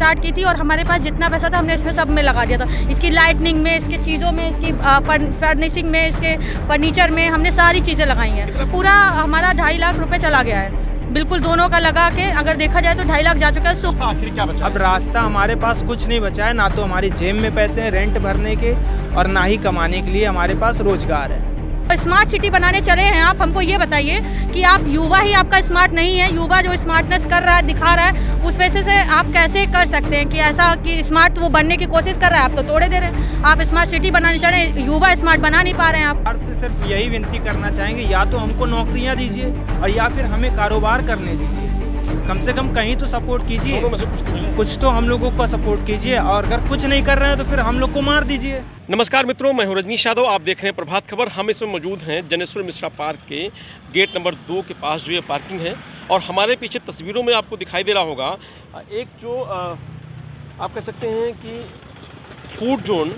Start की थी और हमारे पास जितना पैसा था हमने इसमें सब में लगा दिया था। इसकी लाइटनिंग में, इसके चीज़ों में, इसकी फर्निशिंग में, इसके फर्नीचर में हमने सारी चीज़ें लगाई हैं। पूरा हमारा 2.5 लाख रुपए चला गया है, बिल्कुल दोनों का लगा के अगर देखा जाए तो 2.5 लाख जा चुका है। आखिर क्या बचा? अब रास्ता हमारे पास कुछ नहीं बचा है, ना तो हमारी जेब में पैसे हैं रेंट भरने के और ना ही कमाने के लिए हमारे पास रोजगार है। स्मार्ट सिटी बनाने चले हैं आप, हमको ये बताइए कि आप युवा ही आपका स्मार्ट नहीं है। युवा जो स्मार्टनेस कर रहा है, दिखा रहा है, उस वजह से आप कैसे कर सकते हैं कि ऐसा कि स्मार्ट वो बनने की कोशिश कर रहा है, आप तो तोड़े दे रहे हैं। आप स्मार्ट सिटी बनाने चले हैं, युवा स्मार्ट बना नहीं पा रहे हैं। आप से सिर्फ यही विनती करना चाहेंगे, या तो हमको नौकरियां दीजिए और या फिर हमें कारोबार करने दीजिए। कम से कम कहीं तो सपोर्ट कीजिए, कुछ तो हम लोगों का सपोर्ट कीजिए, और अगर कुछ नहीं कर रहे हैं तो फिर हम लोग को मार दीजिए। नमस्कार मित्रों, मैं हूं रजनीश यादव। आप देख रहे हैं प्रभात खबर। हम इसमें मौजूद हैं जनेश्वर मिश्रा पार्क के गेट नंबर 2 के पास जो ये पार्किंग है, और हमारे पीछे तस्वीरों में आपको दिखाई दे रहा होगा एक जो आप कह सकते हैं कि फूड जोन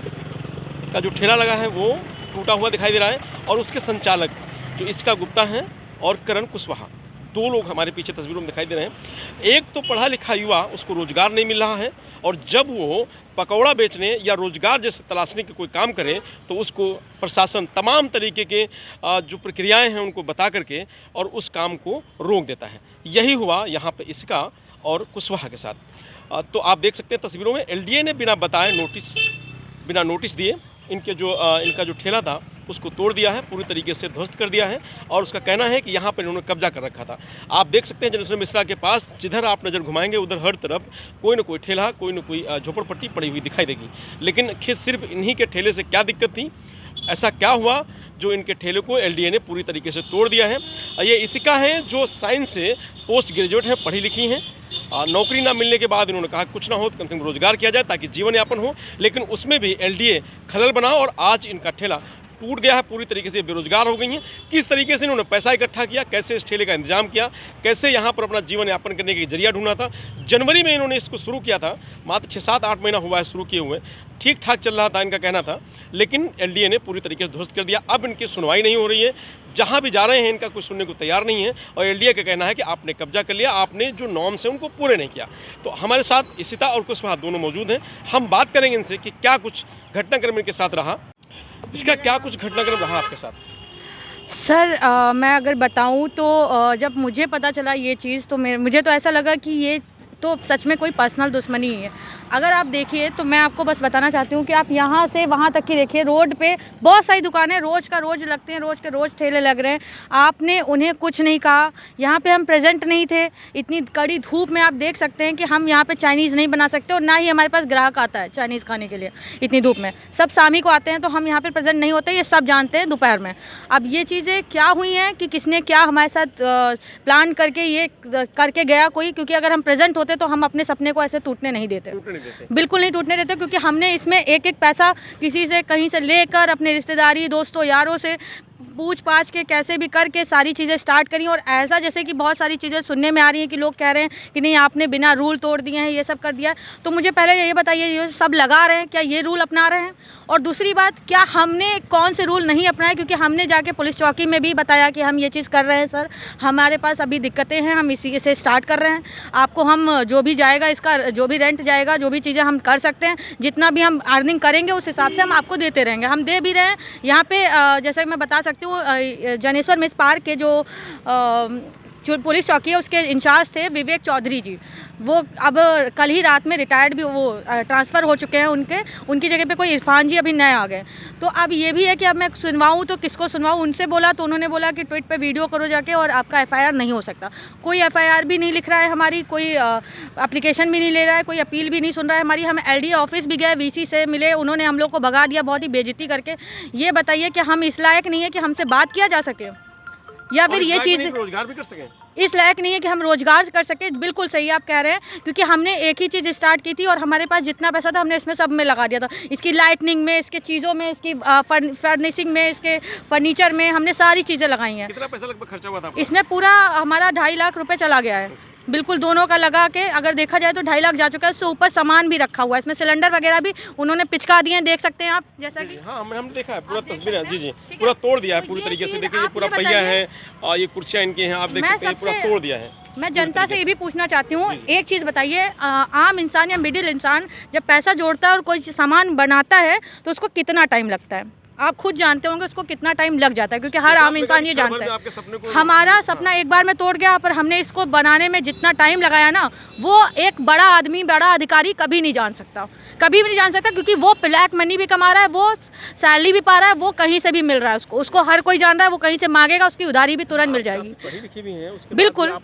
का जो ठेला लगा है वो टूटा हुआ दिखाई दे रहा है, और उसके संचालक जो इसका गुप्ता हैं और करण कुशवाहा, 2 लोग हमारे पीछे तस्वीरों में दिखाई दे रहे हैं। एक तो पढ़ा लिखा युवा, उसको रोजगार नहीं मिल रहा है, और जब वो पकौड़ा बेचने या रोजगार जैसे तलाशने के कोई काम करे तो उसको प्रशासन तमाम तरीके के जो प्रक्रियाएं हैं उनको बता करके और उस काम को रोक देता है। यही हुआ यहाँ पे इसका और कुशवाहा के साथ। तो आप देख सकते हैं तस्वीरों में एलडीए ने बिना बताए बिना नोटिस दिए इनका जो ठेला था उसको तोड़ दिया है, पूरी तरीके से ध्वस्त कर दिया है, और उसका कहना है कि यहाँ पर इन्होंने कब्जा कर रखा था। आप देख सकते हैं जनेश्वर मिश्रा के पास जिधर आप नज़र घुमाएंगे उधर हर तरफ कोई ना कोई ठेला, कोई ना कोई झोपड़पट्टी पड़ी हुई दिखाई देगी। लेकिन सिर्फ इन्हीं के ठेले से क्या दिक्कत थी, ऐसा क्या हुआ जो इनके ठेले को एलडीए ने पूरी तरीके से तोड़ दिया है? ये इसिका है जो साइंस से पोस्ट ग्रेजुएट हैं, पढ़ी लिखी हैं। नौकरी ना मिलने के बाद इन्होंने कहा कुछ ना हो तो कम से कम रोजगार किया जाए ताकि जीवन यापन हो, लेकिन उसमें भी एलडीए खलल बना और आज इनका ठेला टूट गया है, पूरी तरीके से बेरोजगार हो गई हैं। किस तरीके से इन्होंने पैसा इकट्ठा किया, कैसे इस ठेले का इंतजाम किया, कैसे यहाँ पर अपना जीवन यापन करने का जरिया ढूंढा था। जनवरी में इन्होंने इसको शुरू किया था, मात्र 6-7-8 महीना हुआ है शुरू किए हुए, ठीक ठाक चल रहा था इनका कहना था, लेकिन एलडीए ने पूरी तरीके से ध्वस्त कर दिया। अब इनकी सुनवाई नहीं हो रही है, जहाँ भी जा रहे हैं इनका कुछ सुनने को तैयार नहीं है, और एलडीए का कहना है कि आपने कब्जा कर लिया, आपने जो नॉर्म्स हैं उनको पूरे नहीं किया। तो हमारे साथ इसिता और कुशवाहा दोनों मौजूद हैं, हम बात करेंगे इनसे कि क्या कुछ घटनाक्रम इनके साथ रहा, इसका क्या कुछ घटनाक्रम रहा आपके साथ। सर मैं अगर बताऊं तो जब मुझे पता चला ये चीज़ तो मुझे तो ऐसा लगा कि ये तो सच में कोई पर्सनल दुश्मनी ही है। अगर आप देखिए तो मैं आपको बस बताना चाहती हूँ कि आप यहाँ से वहाँ तक की देखिए, रोड पे बहुत सारी दुकानें रोज़ का रोज़ लगती हैं, रोज़ के रोज़ ठेले लग रहे हैं। आपने उन्हें कुछ नहीं कहा, यहाँ पे हम प्रेजेंट नहीं थे। इतनी कड़ी धूप में आप देख सकते हैं कि हम यहाँ पे चाइनीज़ नहीं बना सकते, और ना ही हमारे पास ग्राहक आता है चाइनीज़ खाने के लिए इतनी धूप में। सब शामी को आते हैं, तो हम यहाँ पर प्रेजेंट नहीं होते, ये सब जानते हैं दोपहर में। अब ये चीज़ें क्या हुई हैं कि किसने क्या हमारे साथ प्लान करके ये करके गया कोई, क्योंकि अगर हम प्रेजेंट होते तो हम अपने सपने को ऐसे टूटने नहीं देते, बिल्कुल नहीं टूटने देते, क्योंकि हमने इसमें एक पैसा किसी से कहीं से लेकर अपने रिश्तेदारी, दोस्तों, यारों से पूछ पाछ के कैसे भी करके सारी चीज़ें स्टार्ट करी। और ऐसा जैसे कि बहुत सारी चीज़ें सुनने में आ रही हैं कि लोग कह रहे हैं कि नहीं आपने बिना रूल तोड़ दिए हैं, ये सब कर दिया। तो मुझे पहले ये बताइए, ये सब लगा रहे हैं, क्या ये रूल अपना रहे हैं? और दूसरी बात, क्या हमने कौन से रूल नहीं अपनाए? क्योंकि हमने जाके पुलिस चौकी में भी बताया कि हम ये चीज़ कर रहे हैं सर, हमारे पास अभी दिक्कतें हैं, हम इसी से स्टार्ट कर रहे हैं। आपको हम जो भी जाएगा, इसका जो भी रेंट जाएगा, जो भी चीज़ें हम कर सकते हैं, जितना भी हम अर्निंग करेंगे उस हिसाब से हम आपको देते रहेंगे, हम दे भी रहे हैं। यहाँ पे जैसे मैं बता सकती हूँ, जनेश्वर मिश्रा पार्क के जो पुलिस चौकी है उसके इंचार्ज थे विवेक चौधरी जी, वो अब कल ही रात में रिटायर्ड भी वो ट्रांसफ़र हो चुके हैं, उनकी जगह पे कोई इरफान जी अभी नए आ गए। तो अब ये भी है कि अब मैं सुनवाऊँ तो किसको सुनवाऊँ? उनसे बोला तो उन्होंने बोला कि ट्वीट पे वीडियो करो जाके, और आपका एफआईआर नहीं हो सकता। कोई एफआईआर भी नहीं लिख रहा है हमारी, कोई एप्लीकेशन भी नहीं ले रहा है, कोई अपील भी नहीं सुन रहा है हमारी। हम एलडीए ऑफिस भी गए, वीसी से मिले, उन्होंने हम लोग को भगा दिया बहुत ही बेइज्जती करके। ये बताइए कि हम इस लायक नहीं है कि हमसे बात किया जा सके, या फिर ये चीज़ रोजगार भी कर सकें, इस लायक नहीं है कि हम रोजगार कर सके। बिल्कुल सही आप कह रहे हैं, क्योंकि हमने एक ही चीज़ स्टार्ट की थी और हमारे पास जितना पैसा था हमने इसमें सब में लगा दिया था। इसकी लाइटनिंग में, इसके चीज़ों में, इसकी फर्निशिंग में, इसके फर्नीचर में हमने सारी चीज़ें लगाई हैं। कितना पैसा लगभग खर्चा हुआ था? इसमें पूरा हमारा 2.5 लाख रुपए चला गया है, बिल्कुल दोनों का लगा के अगर देखा जाए तो 2.5 लाख जा चुका है। उससे ऊपर सामान भी रखा हुआ है, इसमें सिलेंडर वगैरह भी उन्होंने पिचका दिए हैं, देख सकते हैं आप, जैसा कि हाँ हम देखा है, पूरा तस्वीर है। जी पूरा तोड़ दिया है पूरी तरीके से। देखिए ये पूरा पहिया है, ये कुर्सियाँ इनकी हैं, आप देख सकते हैं पूरा तोड़ दिया है। मैं जनता से ये भी पूछना चाहती हूँ, एक चीज़ बताइए, आम इंसान या मिडिल इंसान जब पैसा जोड़ता है और कोई सामान बनाता है तो उसको कितना टाइम लगता है? आप खुद जानते होंगे उसको कितना टाइम लग जाता है, क्योंकि हर आम इंसान ये जानता है। हमारा सपना एक बार में तोड़ गया, पर हमने इसको बनाने में जितना टाइम लगाया ना, वो एक बड़ा आदमी, बड़ा अधिकारी कभी नहीं जान सकता, कभी भी नहीं जान सकता, क्योंकि वो ब्लैक मनी भी कमा रहा है, वो सैलरी भी पा रहा है, वो कहीं से भी मिल रहा है उसको हर कोई जान रहा है, वो कहीं से मांगेगा उसकी उधारी भी तुरंत मिल जाएगी। बिल्कुल,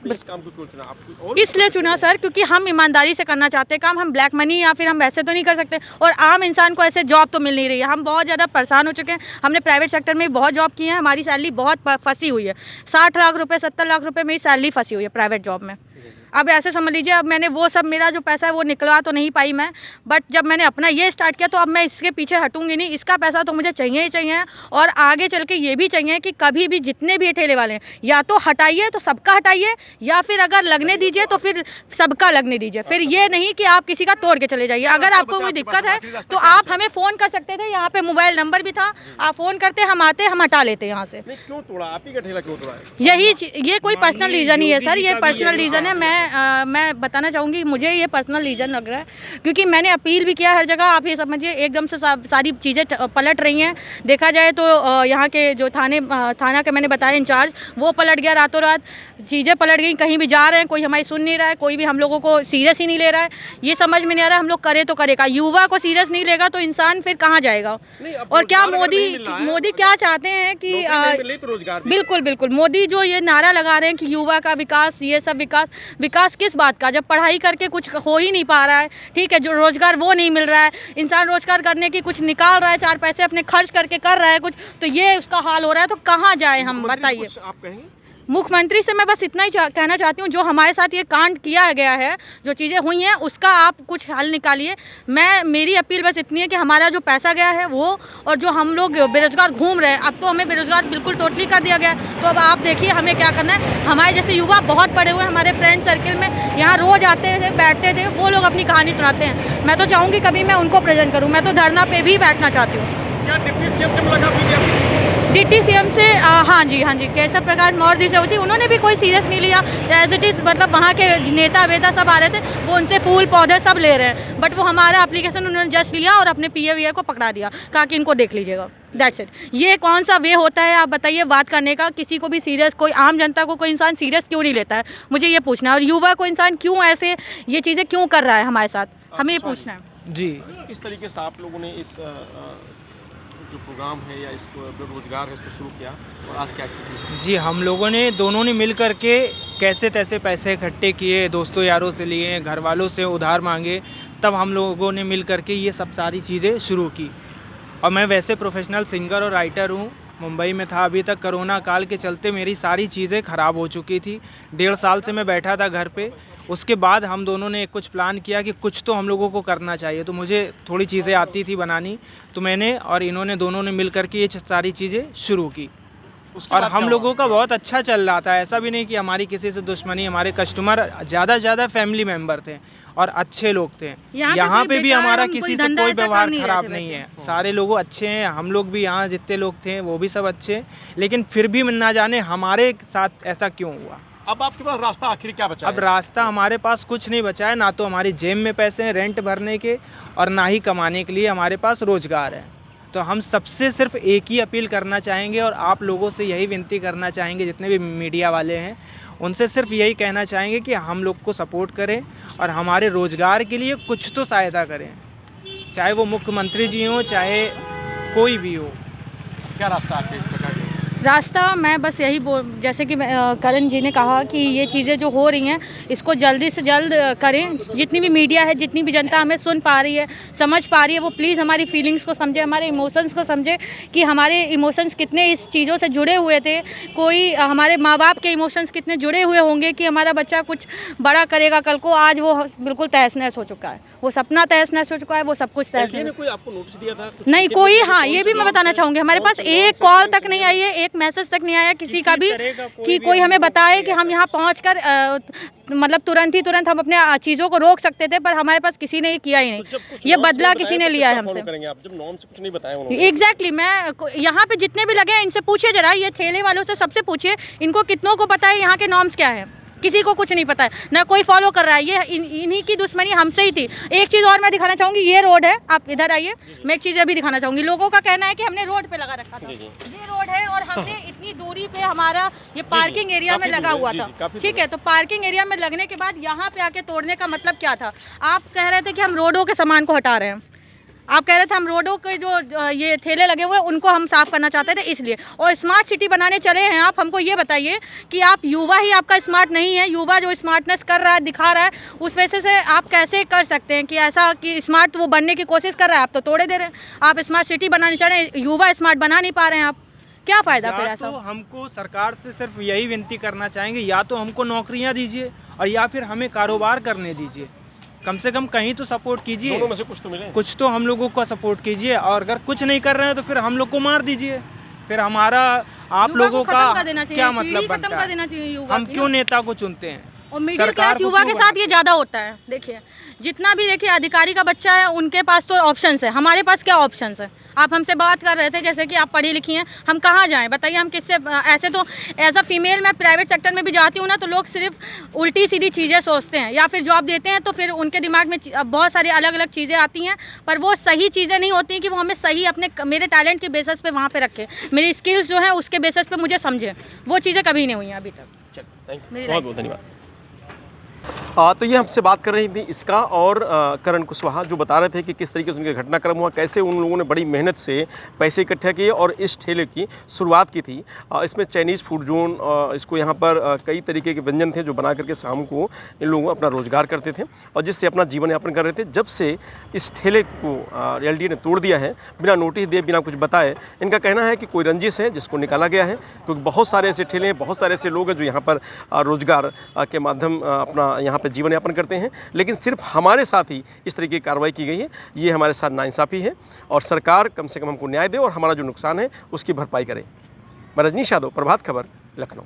इसलिए चुना सर, क्योंकि हम ईमानदारी से करना चाहते हैं काम, हम ब्लैक मनी या फिर हम वैसे तो नहीं कर सकते, और आम इंसान को ऐसे जॉब तो मिल नहीं रही है। हम बहुत ज़्यादा परेशान हो चुके हैं, हमने प्राइवेट सेक्टर में बहुत जॉब की है, हमारी सैलरी बहुत फंसी हुई है, 60 लाख रुपए 70 लाख रुपए मेरी सैलरी फंसी हुई है प्राइवेट जॉब में। अब ऐसे समझ लीजिए, अब मैंने वो सब, मेरा जो पैसा है वो निकलवा तो नहीं पाई मैं, बट जब मैंने अपना ये स्टार्ट किया तो अब मैं इसके पीछे हटूंगी नहीं, इसका पैसा तो मुझे चाहिए ही चाहिए, और आगे चल के ये भी चाहिए कि कभी भी जितने भी ठेले वाले हैं, या तो हटाइए तो सबका हटाइए, या फिर अगर लगने दीजिए तो फिर सबका लगने दीजिए, फिर ये नहीं कि आप किसी का तोड़ के चले जाइए। अगर आपको कोई दिक्कत है तो आप हमें फ़ोन कर सकते थे, यहाँ पे मोबाइल नंबर भी था, आप फ़ोन करते, हम आते, हम हटा लेते यहाँ से। क्यों तोड़ा? आप ही का ठेला क्यों तोड़ा? यही ये कोई पर्सनल रीज़न ही है सर, ये पर्सनल रीज़न है। मैं बताना चाहूँगी, मुझे ये पर्सनल रीज़न लग रहा है, क्योंकि मैंने अपील भी किया हर जगह। आप ये समझिए एकदम से सारी चीज़ें पलट रही हैं। देखा जाए तो यहाँ के जो थाना के मैंने बताया इंचार्ज, वो पलट गया रातों रात, चीज़ें पलट गई, कहीं भी जा रहे हैं, कोई हमारी सुन नहीं रहा है, कोई भी हम लोगों को सीरियस ही नहीं ले रहा है। ये समझ में नहीं आ रहा हम लोग करें तो करेगा, युवा को सीरियस नहीं लेगा तो इंसान फिर कहाँ जाएगा? और क्या मोदी क्या चाहते हैं कि बिल्कुल बिल्कुल, मोदी जो ये नारा लगा रहे हैं कि युवा का विकास, ये सब विकास किस बात का, जब पढ़ाई करके कुछ हो ही नहीं पा रहा है, ठीक है, जो रोजगार वो नहीं मिल रहा है, इंसान रोजगार करने की कुछ निकाल रहा है, 4 पैसे अपने खर्च करके कर रहा है कुछ, तो ये उसका हाल हो रहा है, तो कहाँ जाए हम, बताइए। आप कहेंगे मुख्यमंत्री से मैं बस इतना ही कहना चाहती हूँ, जो हमारे साथ ये कांड किया गया है, जो चीज़ें हुई हैं, उसका आप कुछ हल निकालिए। मेरी अपील बस इतनी है कि हमारा जो पैसा गया है वो, और जो हम लोग बेरोजगार घूम रहे हैं, अब तो हमें बेरोजगार बिल्कुल टोटली कर दिया गया है, तो अब आप देखिए हमें क्या करना है। हमारे जैसे युवा बहुत पड़े हुए हैं, हमारे फ्रेंड सर्किल में यहाँ रोज़ आते थे, बैठते थे, वो लोग अपनी कहानी सुनाते हैं। मैं तो चाहूँगी कभी मैं उनको प्रेजेंट करूँ, मैं तो धरना पे भी बैठना चाहती हूँ। क्या डिप्टी सीएम से मुलाकात हुई थी? डिप्टी सीएम से हाँ जी केशव प्रकाश मौर्य से हुई थी, उन्होंने भी कोई सीरियस नहीं लिया, एज इट इज़, मतलब वहाँ के नेता वेता सब आ रहे थे, वो उनसे फूल पौधे सब ले रहे हैं, बट वो हमारा एप्लीकेशन उन्होंने जस्ट लिया और अपने PA को पकड़ा दिया, कहा कि इनको देख लीजिएगा, दैट्स इट। ये कौन सा वे होता है, आप बताइए, बात करने का? किसी को भी सीरियस, कोई आम जनता को कोई इंसान सीरियस क्यों नहीं लेता है, मुझे ये पूछना है। और युवा को इंसान क्यों ऐसे ये चीज़ें क्यों कर रहा है हमारे साथ, हमें ये पूछना है। जी, किस तरीके से आप लोगों ने इस जो प्रोग्राम है या इसको बेरोजगार है इसको शुरू किया, और आज क्या स्थिति है? जी, हम लोगों ने दोनों ने मिल कर के कैसे तैसे पैसे इकट्ठे किए, दोस्तों यारों से लिए, घर वालों से उधार मांगे, तब हम लोगों ने मिल कर के ये सब सारी चीज़ें शुरू की। और मैं वैसे प्रोफेशनल सिंगर और राइटर हूँ, मुंबई में था, अभी तक कोरोना काल के चलते मेरी सारी चीज़ें ख़राब हो चुकी थी, 1.5 साल से मैं बैठा था घर पे। उसके बाद हम दोनों ने कुछ प्लान किया कि कुछ तो हम लोगों को करना चाहिए, तो मुझे थोड़ी चीज़ें आती थी बनानी, तो मैंने और इन्होंने दोनों ने मिल कर के ये सारी चीज़ें शुरू की, और हम लोगों का बहुत अच्छा चल रहा था। ऐसा भी नहीं कि हमारी किसी से दुश्मनी, हमारे कस्टमर ज़्यादा फैमिली मेंबर थे और अच्छे लोग थे। यहाँ पे भी हमारा किसी से कोई व्यवहार खराब नहीं है, सारे लोग अच्छे हैं, हम लोग भी यहाँ जितने लोग थे वो भी सब अच्छे, लेकिन फिर भी ना जाने हमारे साथ ऐसा क्यों हुआ। अब आपके पास रास्ता आखिर क्या बचा है? अब रास्ता हमारे पास कुछ नहीं बचा है, ना तो हमारी जेब में पैसे हैं रेंट भरने के, और ना ही कमाने के लिए हमारे पास रोज़गार है। तो हम सबसे सिर्फ एक ही अपील करना चाहेंगे, और आप लोगों से यही विनती करना चाहेंगे, जितने भी मीडिया वाले हैं उनसे सिर्फ यही कहना चाहेंगे कि हम लोग को सपोर्ट करें और हमारे रोज़गार के लिए कुछ तो सहायता करें, चाहे वो मुख्यमंत्री जी हों, चाहे कोई भी हो। क्या रास्ता आपके इस प्रकार? रास्ता मैं बस यही जैसे कि करण जी ने कहा कि ये चीज़ें जो हो रही हैं इसको जल्दी से जल्द करें। जितनी भी मीडिया है, जितनी भी जनता हमें सुन पा रही है, समझ पा रही है, वो प्लीज़ हमारी फीलिंग्स को समझे, हमारे इमोशंस को समझे कि हमारे इमोशंस कितने इस चीज़ों से जुड़े हुए थे। कोई हमारे माँ बाप के इमोशंस कितने जुड़े हुए होंगे कि हमारा बच्चा कुछ बड़ा करेगा कल को, आज वो बिल्कुल तहस नहस हो चुका है, वो सपना तहस नहस हो चुका है, वो सब कुछ तहस नहस। कोई आपको नोटिस दिया था? नहीं कोई, हाँ ये भी मैं बताना चाहूँगी, हमारे पास एक कॉल तक नहीं आई है, एक मैसेज तक नहीं आया किसी का भी कि कोई हमें बताए कि हम यहाँ पहुँचकर मतलब तुरंत हम अपने चीज़ों को रोक सकते थे, पर हमारे पास किसी ने ये किया ही नहीं। ये बदला किसी ने लिया है हमसे। जब नॉर्म से कुछ नहीं बताया उन्होंने। एग्जैक्टली, मैं यहाँ पे जितने भी लगे हैं इनसे पूछिए जरा, ये ठेले वालों से सबसे पूछिए, इनको कितनों को पता है यहाँ के नॉर्म्स क्या है। किसी को कुछ नहीं पता है, ना कोई फॉलो कर रहा है। ये इन्हीं की दुश्मनी हमसे ही थी। एक चीज़ और मैं दिखाना चाहूँगी, ये रोड है, आप इधर आइए, मैं एक चीज़ अभी दिखाना चाहूँगी। लोगों का कहना है कि हमने रोड पे लगा रखा था, ये रोड है और हमने इतनी दूरी पे हमारा ये पार्किंग एरिया में लगा हुआ था, ठीक है। तो पार्किंग एरिया में लगने के बाद यहाँ पे आके तोड़ने का मतलब क्या था? आप कह रहे थे कि हम रोडों के सामान को हटा रहे हैं, आप कह रहे थे हम रोडों के जो ये ठेले लगे हुए हैं उनको हम साफ़ करना चाहते थे इसलिए। और स्मार्ट सिटी बनाने चले हैं आप। हमको ये बताइए कि आप युवा ही आपका स्मार्ट नहीं है, युवा जो स्मार्टनेस कर रहा है, दिखा रहा है, उस वजह से आप कैसे कर सकते हैं कि ऐसा कि स्मार्ट वो बनने की कोशिश कर रहा है, आप तो तोड़े दे रहे हैं। आप स्मार्ट सिटी बनाने चाह रहे हैं, युवा स्मार्ट बना नहीं पा रहे हैं, आप क्या फ़ायदा फिर ऐसा? तो हमको सरकार से सिर्फ यही विनती करना चाहेंगे, या तो हमको नौकरियां दीजिए और या फिर हमें कारोबार करने दीजिए। कम से कम कहीं तो सपोर्ट कीजिए, दोनों में से कुछ तो मिले, कुछ तो हम लोगों का सपोर्ट कीजिए। और अगर कुछ नहीं कर रहे हैं तो फिर हम लोग को मार दीजिए। फिर हमारा आप लोगों का क्या मतलब बनता है? हम क्यों नेता को चुनते हैं? और मिडिल क्लास युवा के साथ ये ज़्यादा होता है। देखिए जितना भी देखिए अधिकारी का बच्चा है उनके पास तो ऑप्शंस है, हमारे पास क्या ऑप्शंस है? आप हमसे बात कर रहे थे जैसे कि आप पढ़ी लिखी हैं, हम कहाँ जाएं बताइए? हम किससे? ऐसे तो एज अ फीमेल मैं प्राइवेट सेक्टर में भी जाती हूँ ना, तो लोग सिर्फ उल्टी सीधी चीज़ें सोचते हैं, या फिर जॉब देते हैं तो फिर उनके दिमाग में बहुत सारी अलग अलग चीज़ें आती हैं, पर वो सही चीज़ें नहीं होती कि वो हमें सही अपने मेरे टैलेंट के बेसिस पे वहाँ पे रखें, मेरी स्किल्स जो हैं उसके बेसिस पे मुझे समझें। वो चीज़ें कभी नहीं हुई हैं अभी तक। चलिए, थैंक यू, बहुत बहुत धन्यवाद। तो ये हमसे बात कर रही थी इसका और करण कुशवाहा, जो बता रहे थे कि किस तरीके से उनका घटनाक्रम हुआ, कैसे उन लोगों ने बड़ी मेहनत से पैसे इकट्ठे किए और इस ठेले की शुरुआत की थी। इसमें चाइनीज़ फूड जोन, इसको यहाँ पर कई तरीके के व्यंजन थे जो बना करके शाम को इन लोगों अपना रोजगार करते थे और जिससे अपना जीवन यापन कर रहे थे। जब से इस ठेले को एलडीए ने तोड़ दिया है, बिना नोटिस दिए, बिना कुछ बताए, इनका कहना है कि कोई रंजिश है जिसको निकाला गया है, क्योंकि बहुत सारे ऐसे ठेले हैं, बहुत सारे ऐसे लोग हैं जो यहाँ पर रोजगार के माध्यम अपना यहाँ पर जीवन यापन करते हैं, लेकिन सिर्फ हमारे साथ ही इस तरीके की कार्रवाई की गई है। ये हमारे साथ नाइंसाफ़ी है और सरकार कम से कम हमको न्याय दे और हमारा जो नुकसान है उसकी भरपाई करे। मैं रजनीश यादव, प्रभात खबर, लखनऊ।